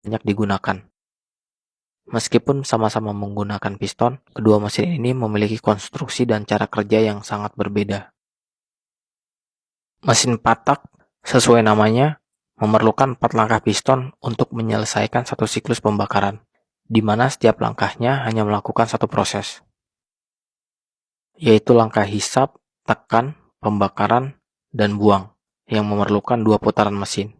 banyak digunakan. Meskipun sama-sama menggunakan piston, kedua mesin ini memiliki konstruksi dan cara kerja yang sangat berbeda. Mesin 4 tak, sesuai namanya, memerlukan 4 langkah piston untuk menyelesaikan satu siklus pembakaran, di mana setiap langkahnya hanya melakukan satu proses, yaitu langkah hisap, tekan, pembakaran, dan buang, yang memerlukan 2 putaran mesin.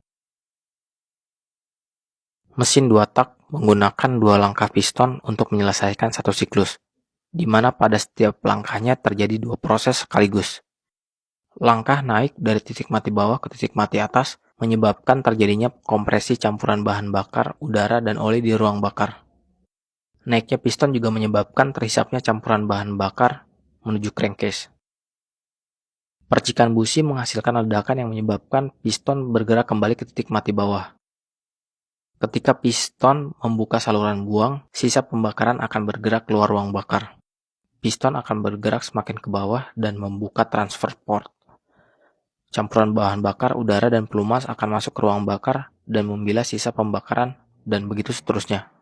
Mesin 2 tak menggunakan 2 langkah piston untuk menyelesaikan satu siklus, di mana pada setiap langkahnya terjadi 2 proses sekaligus. Langkah naik dari titik mati bawah ke titik mati atas menyebabkan terjadinya kompresi campuran bahan bakar, udara, dan oli di ruang bakar. Naiknya piston juga menyebabkan terhisapnya campuran bahan bakar menuju crankcase. Percikan busi menghasilkan ledakan yang menyebabkan piston bergerak kembali ke titik mati bawah. Ketika piston membuka saluran buang, sisa pembakaran akan bergerak keluar ruang bakar. Piston akan bergerak semakin ke bawah dan membuka transfer port. Campuran bahan bakar, udara, dan pelumas akan masuk ke ruang bakar dan membilas sisa pembakaran, dan begitu seterusnya.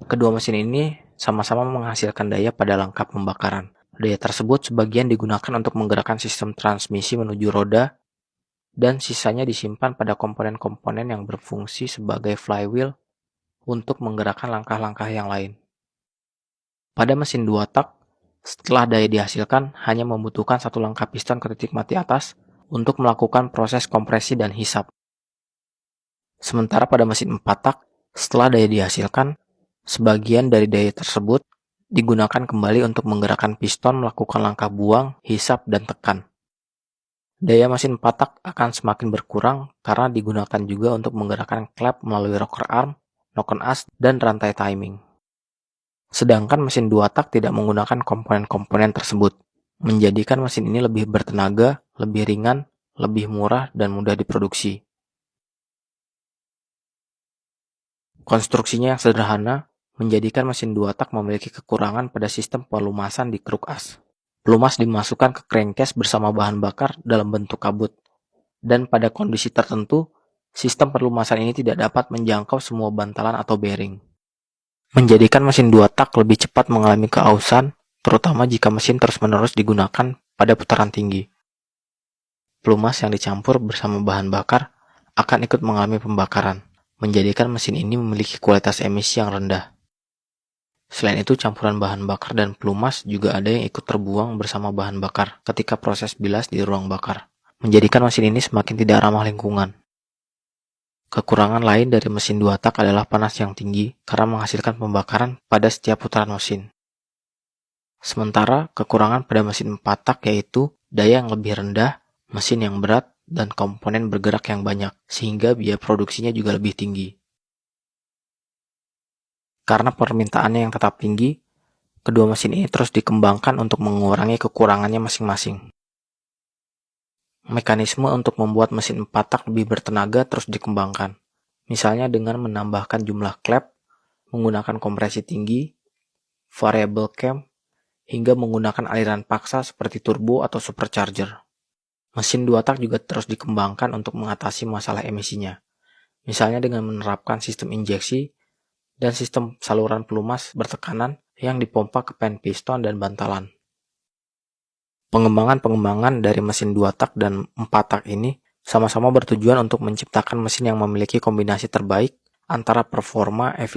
Kedua mesin ini sama-sama menghasilkan daya pada langkah pembakaran. Daya tersebut sebagian digunakan untuk menggerakkan sistem transmisi menuju roda, dan sisanya disimpan pada komponen-komponen yang berfungsi sebagai flywheel untuk menggerakkan langkah-langkah yang lain. Pada mesin 2 tak, setelah daya dihasilkan, hanya membutuhkan satu langkah piston ke titik mati atas untuk melakukan proses kompresi dan hisap. Sementara pada mesin 4 tak, setelah daya dihasilkan, sebagian dari daya tersebut digunakan kembali untuk menggerakkan piston melakukan langkah buang, hisap, dan tekan. Daya mesin 4 tak akan semakin berkurang karena digunakan juga untuk menggerakkan klep melalui rocker arm, knock-on as, dan rantai timing. Sedangkan mesin 2 tak tidak menggunakan komponen-komponen tersebut, menjadikan mesin ini lebih bertenaga, lebih ringan, lebih murah, dan mudah diproduksi. Konstruksinya yang sederhana menjadikan mesin 2 tak memiliki kekurangan pada sistem pelumasan di kruk as. Pelumas dimasukkan ke crankcase bersama bahan bakar dalam bentuk kabut, dan pada kondisi tertentu, sistem pelumasan ini tidak dapat menjangkau semua bantalan atau bearing, menjadikan mesin 2 tak lebih cepat mengalami keausan, terutama jika mesin terus-menerus digunakan pada putaran tinggi. Pelumas yang dicampur bersama bahan bakar akan ikut mengalami pembakaran, menjadikan mesin ini memiliki kualitas emisi yang rendah. Selain itu, campuran bahan bakar dan pelumas juga ada yang ikut terbuang bersama bahan bakar ketika proses bilas di ruang bakar, menjadikan mesin ini semakin tidak ramah lingkungan. Kekurangan lain dari mesin 2 tak adalah panas yang tinggi karena menghasilkan pembakaran pada setiap putaran mesin. Sementara kekurangan pada mesin 4 tak yaitu daya yang lebih rendah, mesin yang berat, dan komponen bergerak yang banyak, sehingga biaya produksinya juga lebih tinggi. Karena permintaannya yang tetap tinggi, kedua mesin ini terus dikembangkan untuk mengurangi kekurangannya masing-masing. Mekanisme untuk membuat mesin 4 tak lebih bertenaga terus dikembangkan, misalnya dengan menambahkan jumlah klep, menggunakan kompresi tinggi, variable cam, hingga menggunakan aliran paksa seperti turbo atau supercharger. Mesin 2 tak juga terus dikembangkan untuk mengatasi masalah emisinya, misalnya dengan menerapkan sistem injeksi dan sistem saluran pelumas bertekanan yang dipompa ke pen piston dan bantalan. Pengembangan-pengembangan dari mesin 2 tak dan 4 tak ini sama-sama bertujuan untuk menciptakan mesin yang memiliki kombinasi terbaik antara performa, efisiensi,